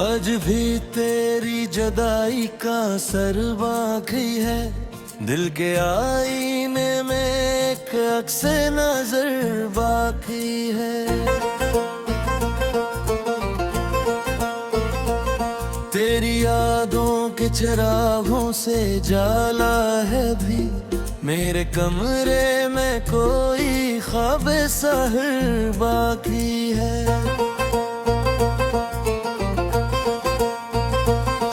आज भी तेरी जुदाई का असर बाकी है, दिल के आईने में एक अक्स नजर बाकी है। तेरी यादों के चिरागों से जाला है भी मेरे कमरे में कोई ख्वाब सहर बाकी है।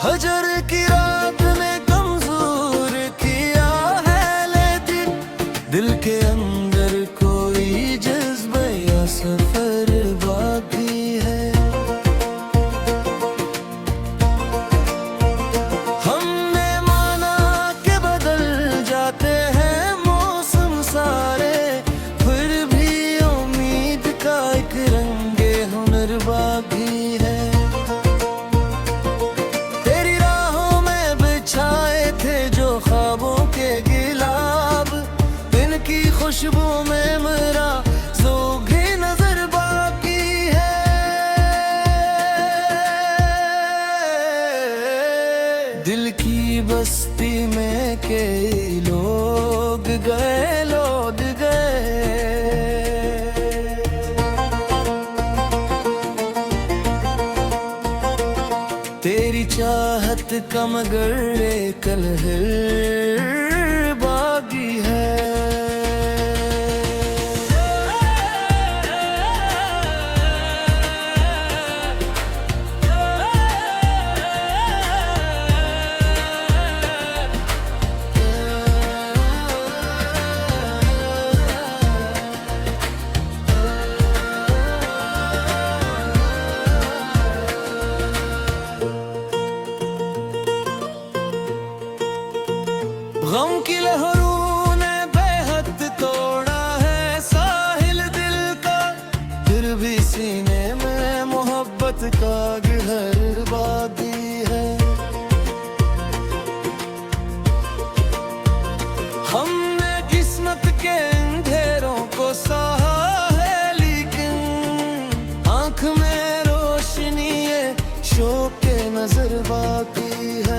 हजर की रात ने कमजोर किया है, लेकिन दिल के अंदर कोई जज्बा या सफर बाकी है। हमने माना कि बदल जाते हैं मौसम सारे, फिर भी उम्मीद का एक रंगे हुनर बाकी है। खुशबू में मेरा जोगी नजर बाकी है। दिल की बस्ती में कई लोग गए लौट गए, तेरी चाहत का मगर एक लहर बाकी है। गम की लहरों ने बेहद तोड़ा है साहिल दिल का, फिर भी सीने में मोहब्बत का गहर बाकी है। हमने किस्मत के अंधेरों को सहा है, लेकिन आंख में रोशनी है शौक के नजर बाकी है।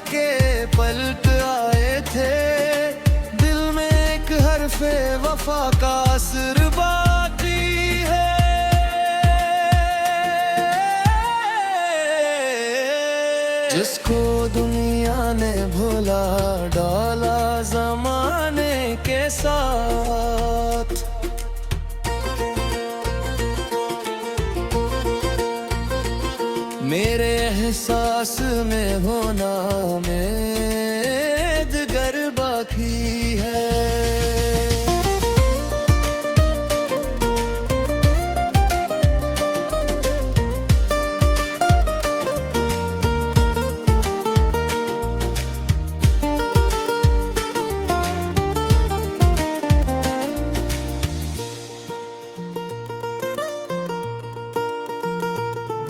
के पलट आए थे, दिल में एक हरफे वफा का असर बाकी है। जिसको दुनिया ने भुला डाला जमाने के साथ, मेरे एहसास में होना में दिगर बाकी है।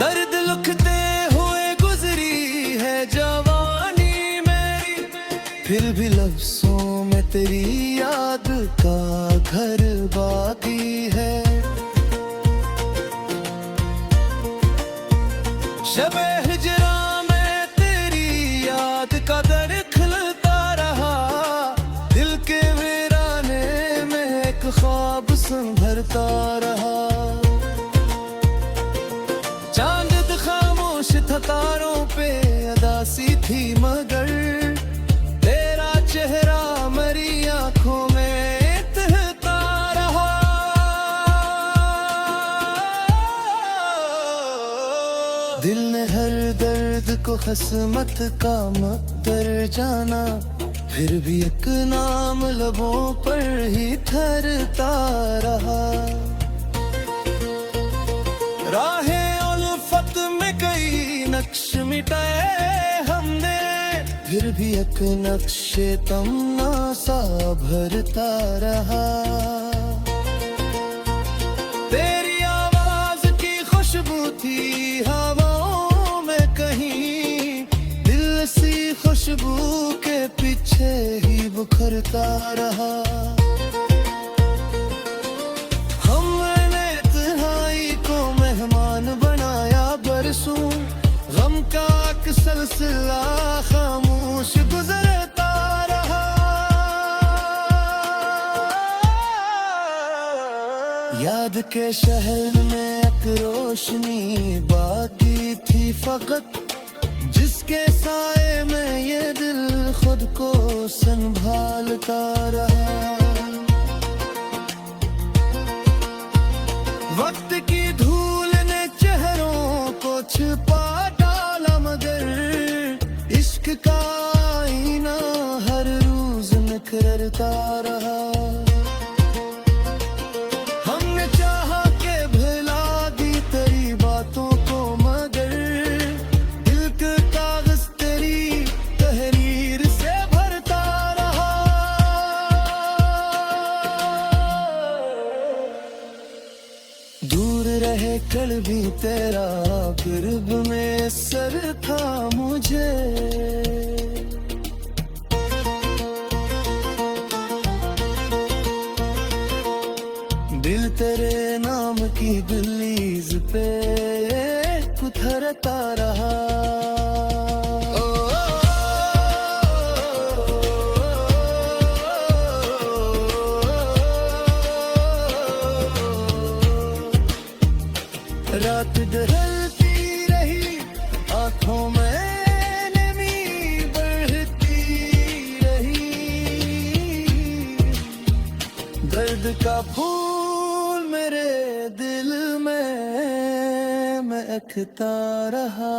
दर्द लिखते हुए गुजरी है जवानी मेरी, फिर भी लफ्जों में तेरी याद का घर बाकी है। शबे हिजरा में तेरी याद का दर खिलता रहा, दिल के वीराने में एक ख्वाब संभरता रहा। तारों पे अदासी थी मगर तेरा चेहरा मेरी आंखों में तहता रहा। दिल ने हर दर्द को किस्मत का मकदर जाना, फिर भी एक नाम लबों पर ही ठहरता रहा। राहें उल्फत में कई नक्श मिटाए हमने, फिर भी एक नक्शे तमन्ना सा भरता रहा। तेरी आवाज की खुशबू थी हवाओं में कहीं, दिल सी खुशबू के पीछे ही बुखरता रहा। हमने का एक सिलसिला खामोश गुजरता रहा। याद के शहर में एक रोशनी बाकी थी फकत, जिसके साए में ये दिल खुद को संभालता रहा। वक्त की धूल ने चेहरों को छिपा डाला, मगर इश्क का आईना हर रोज निखरता रहा। हमने चाहा के भुला दी तेरी बातों को, मगर दिल के कागज तेरी तहरीर से भरता रहा। दूर रहे कल भी तेरा गिरब में सर था मुझे। दिल तेरे नाम की दहलीज पे कुथरता रहा। रात ढलती रही, आंखों में नमी बढ़ती रही। दर्द का फूल मेरे दिल में महकता रहा।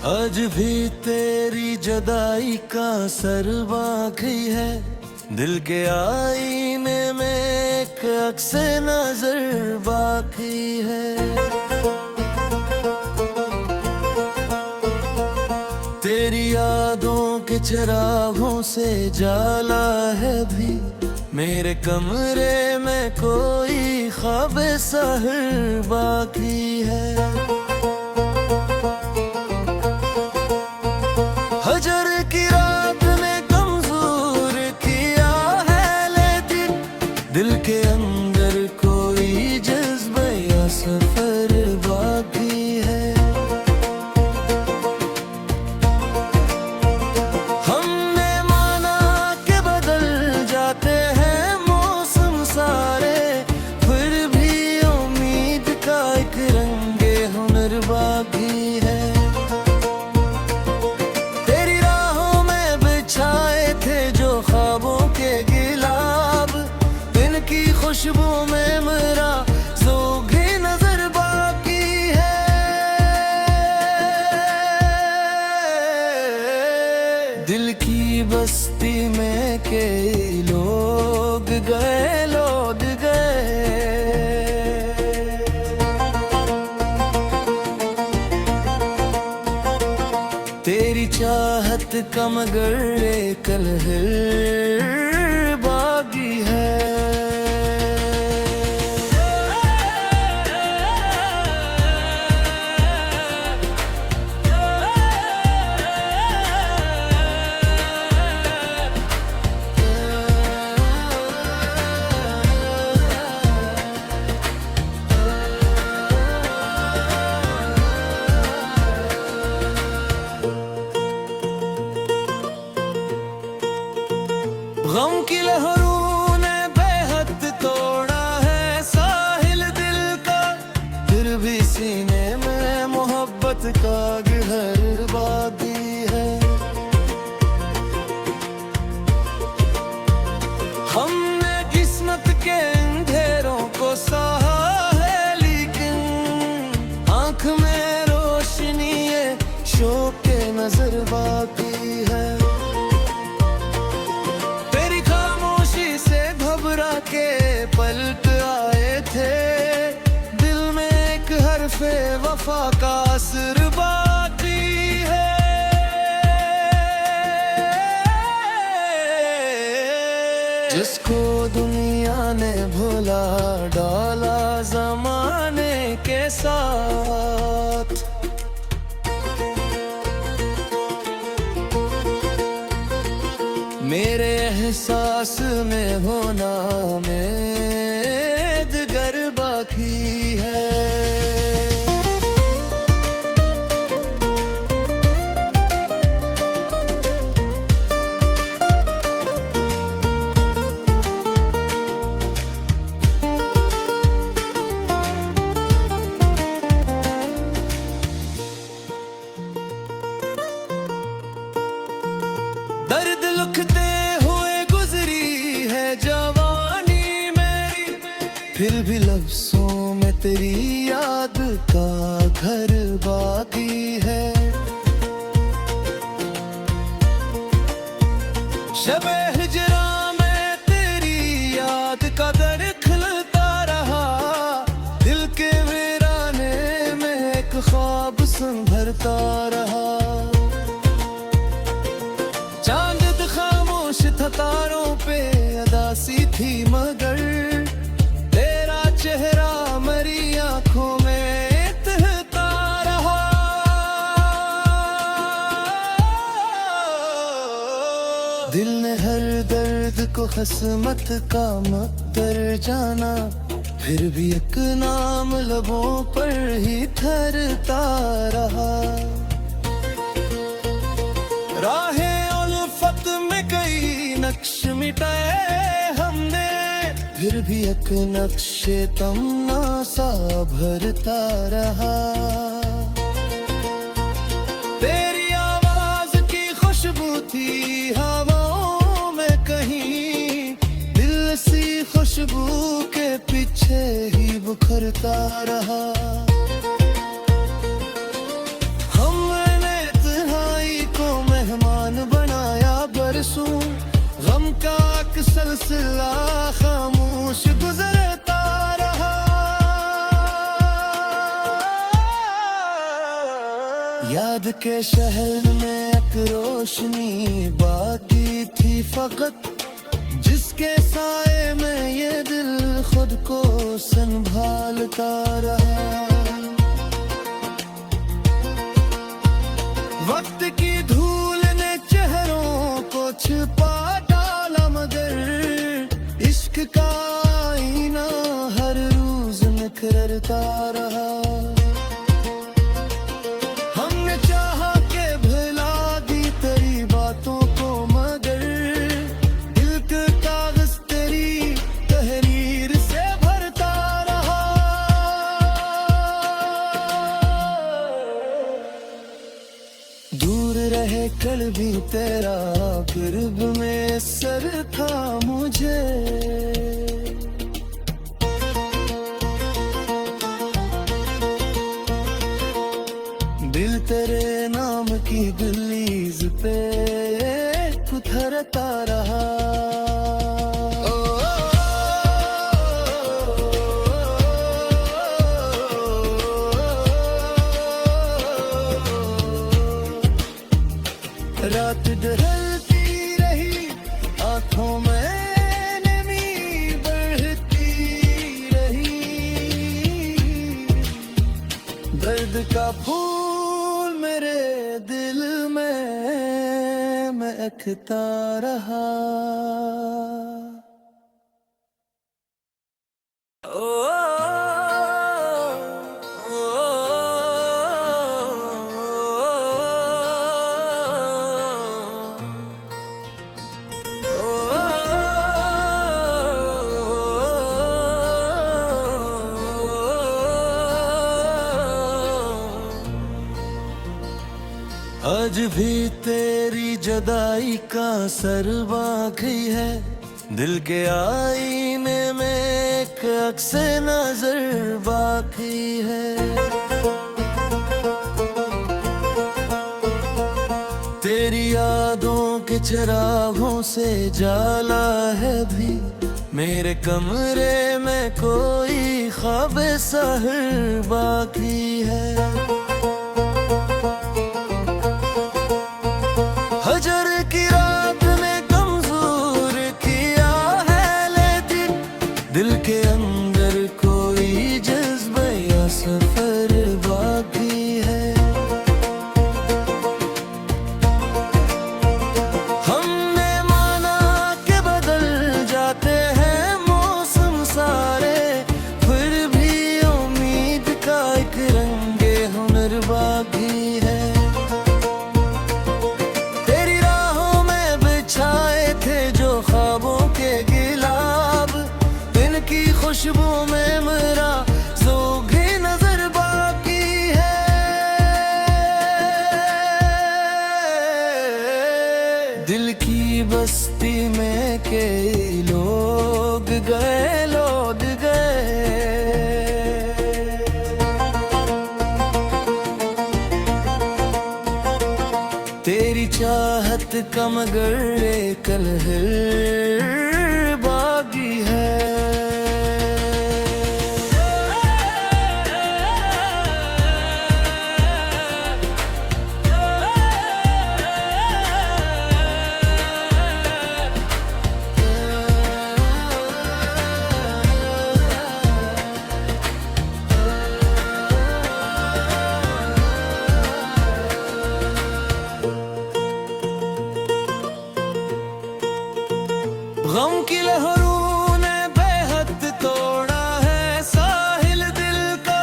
आज भी तेरी जुदाई का असर बाकी है, दिल के आईने में एक अक्स नजर बाकी है। तेरी यादों के चिरागों से जाला है भी मेरे कमरे में कोई ख्वाब सहर बाकी है। हजर की रात ने कमजोर किया है, लेकिन दिल के अंदर कोई जज्बा या सफर बाकी है। हमने माना कि बदल जाते हैं मौसम सारे, फिर भी उम्मीद का एक रंगे हुनर बाकी है। खुशबू में मेरा जोगी नजर बाकी है। दिल की बस्ती में के लोग गए लौट गए। तेरी चाहत का मगर कलह बागी है। गम की लहरों ने बेहद तोड़ा है साहिल दिल का, फिर भी सीने में मोहब्बत का गहर बाकी है। हमने किस्मत के अंधेरों को सहा है, लेकिन आंख में रोशनी है, शौक के नजर बाकी है। के पलट आए थे, दिल में एक हरफे वफा का असर बाकी है। तोला डाला जमाने के साथ। मेरे एहसास में होना में दिगर बाकी है। दर्द लिखते हुए गुजरी है जवानी मेरी, फिर भी लफ्जों में तेरी याद का घर बाकी है। शबे हिजरा में तेरी याद का दर खिलता रहा, दिल के वीराने में एक ख्वाब संभरता रहा। तारों पे अदासी थी मगर तेरा चेहरा मेरी आंखों में तहता रहा। दिल ने हर दर्द को किस्मत का मकदर जाना, फिर भी एक नाम लबों पर ही ठहरता रहा। राहें उल्फत में कई नक्श मिटाए हमने, फिर भी एक नक्शे तमन्ना सा भरता रहा। तेरी आवाज की खुशबू थी हवाओं में कहीं, दिल सी खुशबू के पीछे ही बुखरता रहा। हमने तन्हाई को मेहमान बनाया बरसों, गम का एक सिलसिला खामोश गुजरता रहा। याद के शहर में एक रोशनी बाकी थी फकत, जिसके साए में ये दिल खुद को संभालता रहा। वक्त की धूल ने चेहरों को छिपा डाला, मगर इश्क का आईना हर रोज निखरता रहा। हमने चाहा के भुला दी तेरी बातों को, मगर दिल के कागज तेरी तहरीर से भरता रहा। दूर रहे कल भी तेरा गिरब में सर था मुझे। दिल तेरे नाम की गलीज पे उतरता रहा। रात ढलती रही, आंखों में नमी बढ़ती रही, दर्द का फूल मेरे दिल में महकता रहा। आज भी तेरी जुदाई का असर बाकी है, दिल के आईने में एक अक्स नजर बाकी है। तेरी यादों के चिरागों से जाला है भी, मेरे कमरे में कोई ख्वाब सहर बाकी है। हजर की रात ने कमजोर किया है, लेकिन दिल के अंदर कोई जज्बा या सफर बाकी है। हमने माना कि बदल जाते हैं मौसम सारे, फिर भी उम्मीद का एक रंगे हुनर बाकी है। तेरी राहों में बिछाए थे जो ख्वाबों के गिलाब, इनकी खुशबू में मेरा ज़ोगे नजर बाकी है। दिल की बस्ती में कई लोग गए लौट गए, तेरी चाहत का मगर एक लहर बाकी है। गम की लहरों ने बेहद तोड़ा है साहिल दिल का,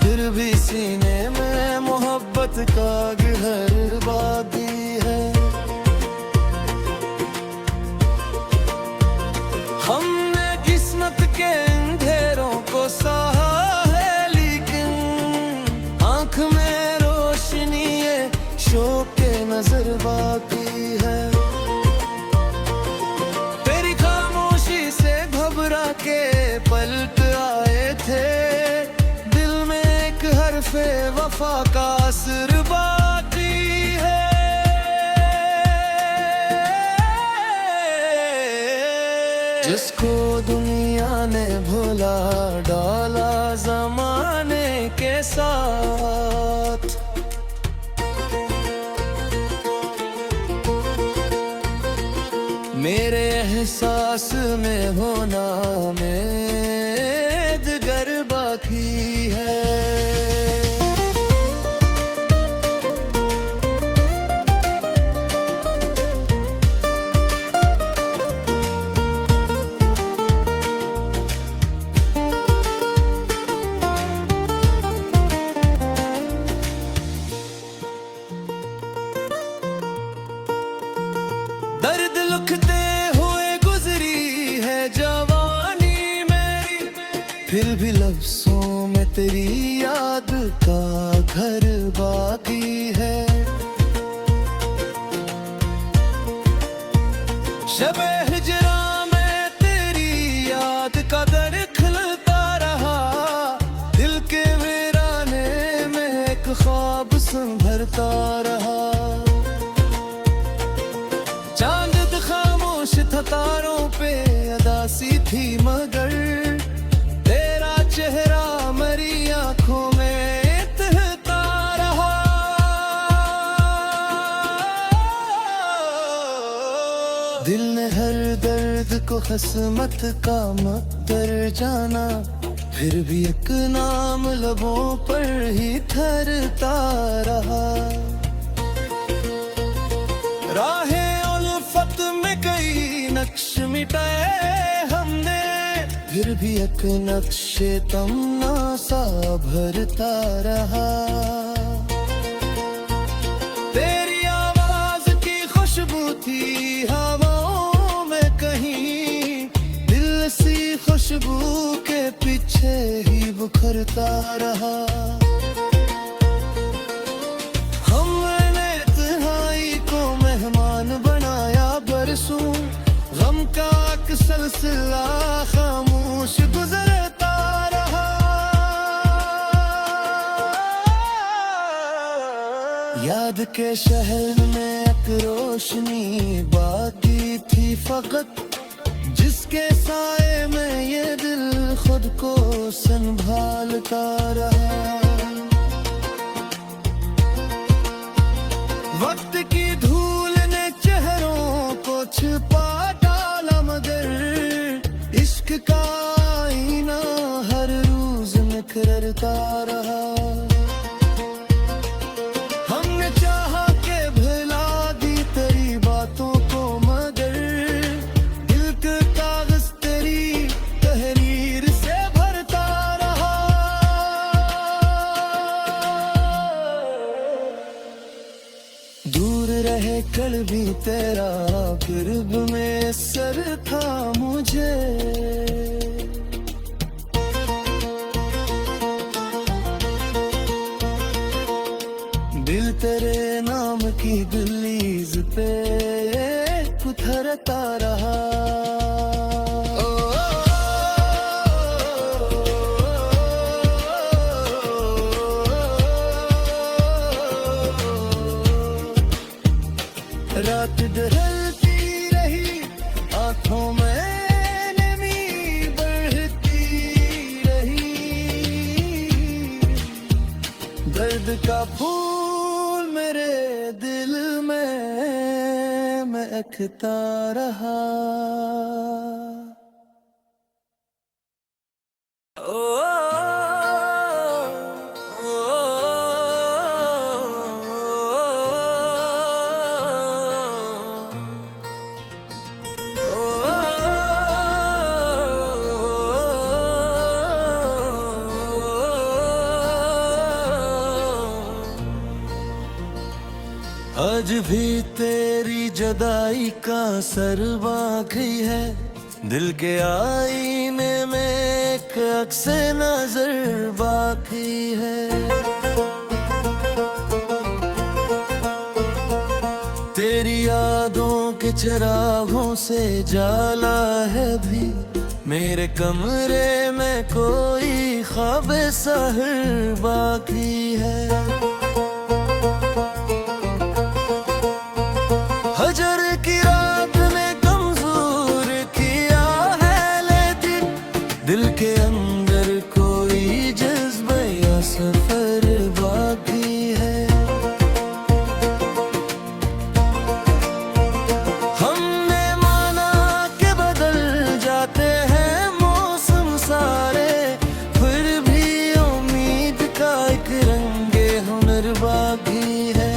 फिर भी सीने में मोहब्बत का गहर बाकी है। हमने किस्मत के अंधेरों को सहा है, लेकिन आंख में रोशनी है, शौक के नजर बाकी है। के पलट आए थे, दिल में एक हरफे वफा का असर बाकी है। जिसको दुनिया ने भुला डाला जमाने के साथ, मेरे एहसास में होना में दिगर बाकी है। दर्द लिखते हुए गुजरी है जवानी मेरी, फिर भी लफ्जों में तेरी याद का घर बाकी है। शबे हिजरा में तेरी याद का दर खिलता रहा, दिल के वीराने में एक ख्वाब संभरता रहा। तारों पे अदासी थी मगर तेरा चेहरा मेरी आंखों में तहता रहा। दिल ने हर दर्द को किस्मत का मकदर जाना, फिर भी एक नाम लबों पर ही ठहरता रहा। राहे उल्फत में कई नक्श मिटाए हमने, फिर भी एक नक्शे तमन्ना सा भरता रहा। तेरी आवाज की खुशबू थी हवाओं में कहीं, दिल सी खुशबू के पीछे ही बुखरता रहा। हमने तन्हाई को मेहमान बनाया बरसों, गम का एक सिलसिला खामोश गुजरता रहा। याद के शहर में एक रोशनी बाकी थी फकत, जिसके साए में ये दिल खुद को संभालता रहा। वक्त की धूल ने चेहरों को छिपा डाला, मगर इश्क का बिखरता रहा। हमने चाहा के भुला दी तेरी बातों को, मगर दिल के कागज तेरी तहरीर से भरता रहा। दूर रहे कल भी तेरा, गिरब में सर था मुझे। दिल तेरे नाम की गलीज पे उथरता रहा। रात ढलती रही, आंखों में नमी बढ़ती रही। दर्द का फूल मेरे दिल में महकता रहा। आज भी तेरी जुदाई का असर बाकी है, दिल के आईने में एक अक्स नजर बाकी है। तेरी यादों के चिरागों से जाला है भी मेरे कमरे में कोई ख्वाब सहर बाकी है। हजर की रात ने कमजोर किया है, लेकिन दिल के अंदर कोई जज्बा या सफर बाकी है। हमने माना कि बदल जाते हैं मौसम सारे, फिर भी उम्मीद का एक रंगे हुनर बाकी है।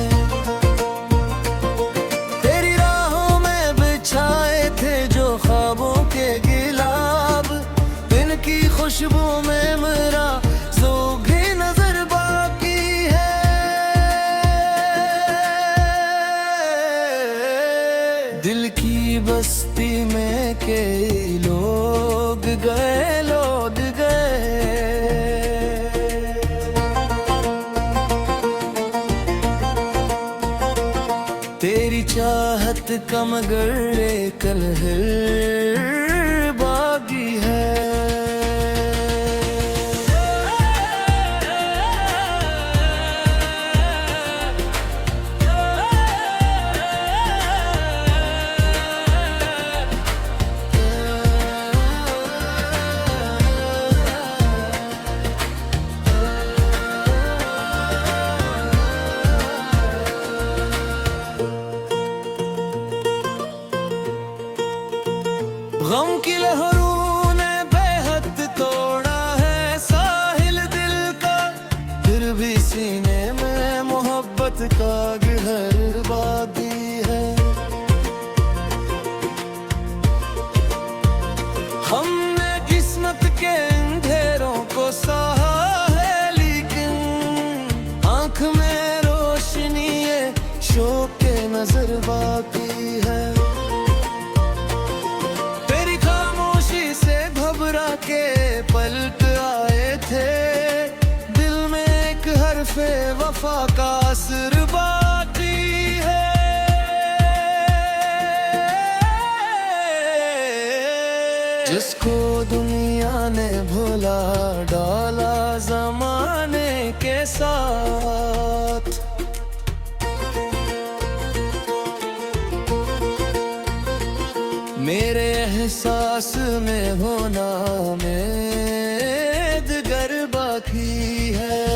ख्वाबों के गिलाब, इनकी खुशबू में मेरा ज़ौक़ नजर बाकी है। दिल की बस्ती में के लोग गए लौट गए। तेरी चाहत का मगर एक लहर बाकी है। गम की लहरों ने बेहद तोड़ा है साहिल दिल का, फिर भी सीने में मोहब्बत का गहर बाकी है। हमने किस्मत के अंधेरों को सहा है, लेकिन आंख में रोशनी शौक के नजर बाकी है। के पलट आए थे, दिल में एक हरफे वफा का असर बाकी है। जिसको दुनिया ने भुला डाला जमाने के साथ, मेरे एहसास में होना में दिगर बाकी है।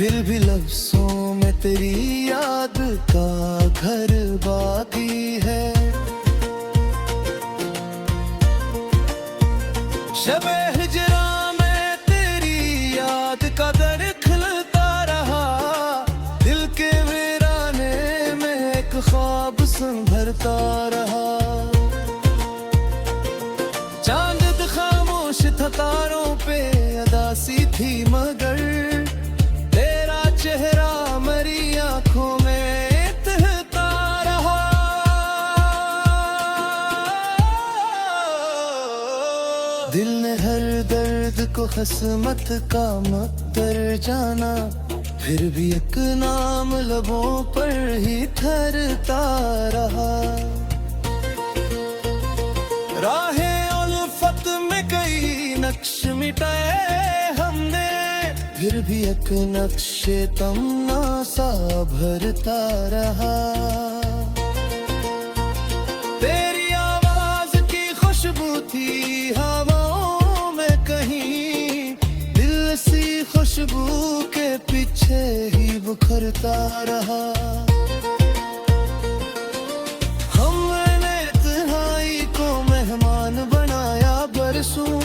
फिर भी लफ्जों में तेरी याद का घर बाकी है। शबे हिजरा में तेरी याद का दर खिलता रहा, दिल के वीराने में एक ख्वाब संभरता रहा। चांद खामोश था तारों पे अदासी थी, मगर तेरा चेहरा मेरी आंखों में तहता रहा। दिल ने हर दर्द को किस्मत का मुक़द्दर जाना, फिर भी एक नाम लबों पर ही ठहरता रहा। राहें उल्फत में कई नक्श मिटाए हमने, फिर भी एक नक्शे तमन्ना सा भरता रहा। तेरी आवाज की खुशबू थी हवाओं में कहीं, दिल सी खुशबू के पीछे ही बुखरता रहा। हमने तन्हाई को मेहमान बनाया बरसों,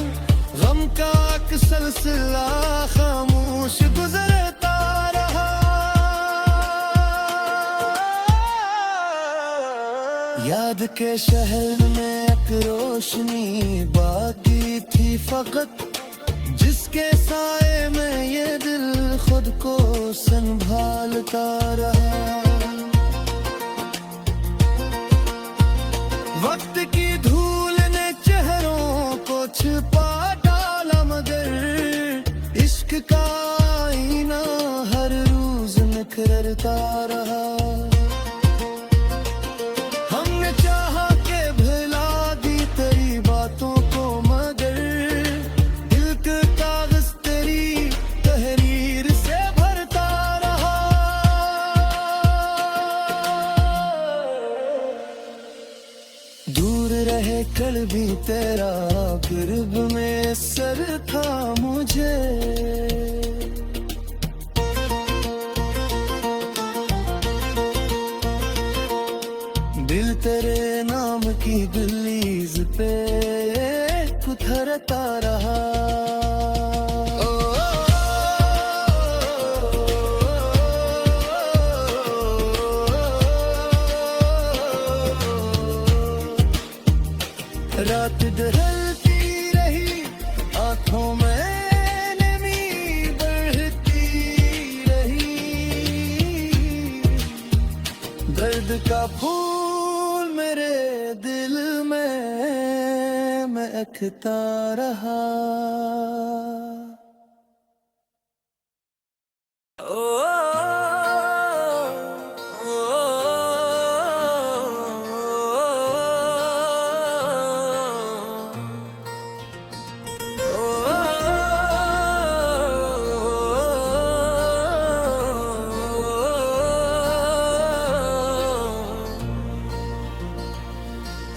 गम का एक सिलसिला खामोश गुजरता रहा। याद के शहर में एक रोशनी बाकी थी फकत, जिसके साए में ये दिल खुद को संभालता रहा। वक्त की धूल ने चेहरों को छिपा डाला, मगर इश्क का आईना हर रोज निखरता रहा। हमने चाहा के भुला दी तेरी बातों को, मगर दिल के कागज तेरी तहरीर से भरता रहा। दूर रहे कल भी तेरा गिरब में सर था मुझे, दिल तेरे नाम की दहलीज पे उतरता रहा। रात ढलती रही, आंखों में नमी बढ़ती रही, दर्द का फूल मेरे दिल में महकता रहा।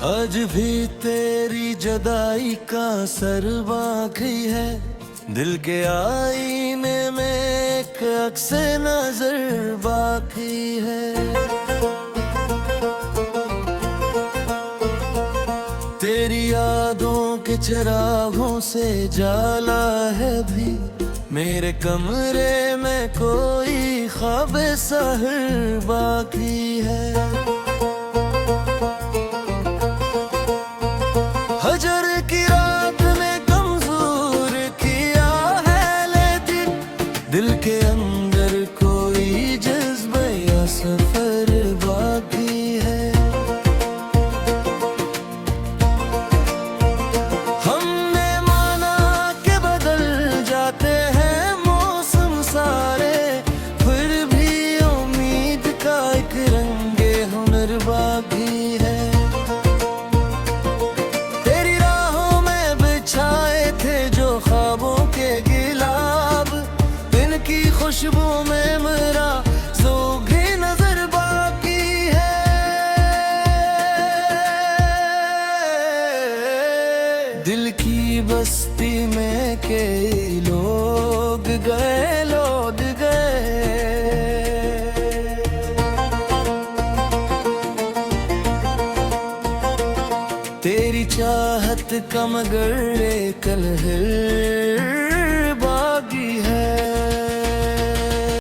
आज भी तेरी जुदाई का असर बाकी है, दिल के आईने में एक अक्स नजर बाकी है। तेरी यादों के चिरागों से जाला है भी, मेरे कमरे में कोई ख्वाब सहर बाकी है। हजर की रात ने कमजोर किया है, लेकिन दिल के अंदर कोई जज्बा या सफर बाकी है। हमने माना कि बदल जाते हैं मौसम सारे, फिर भी उम्मीद का एक रंगे हुनर बाकी है। ख्वाबों के गिलाब, इनकी खुशबू में मेरा ज़ौक़ नजर बाकी है। दिल की बस्ती में कई लोग गए, लौट गए, का मगर कलहर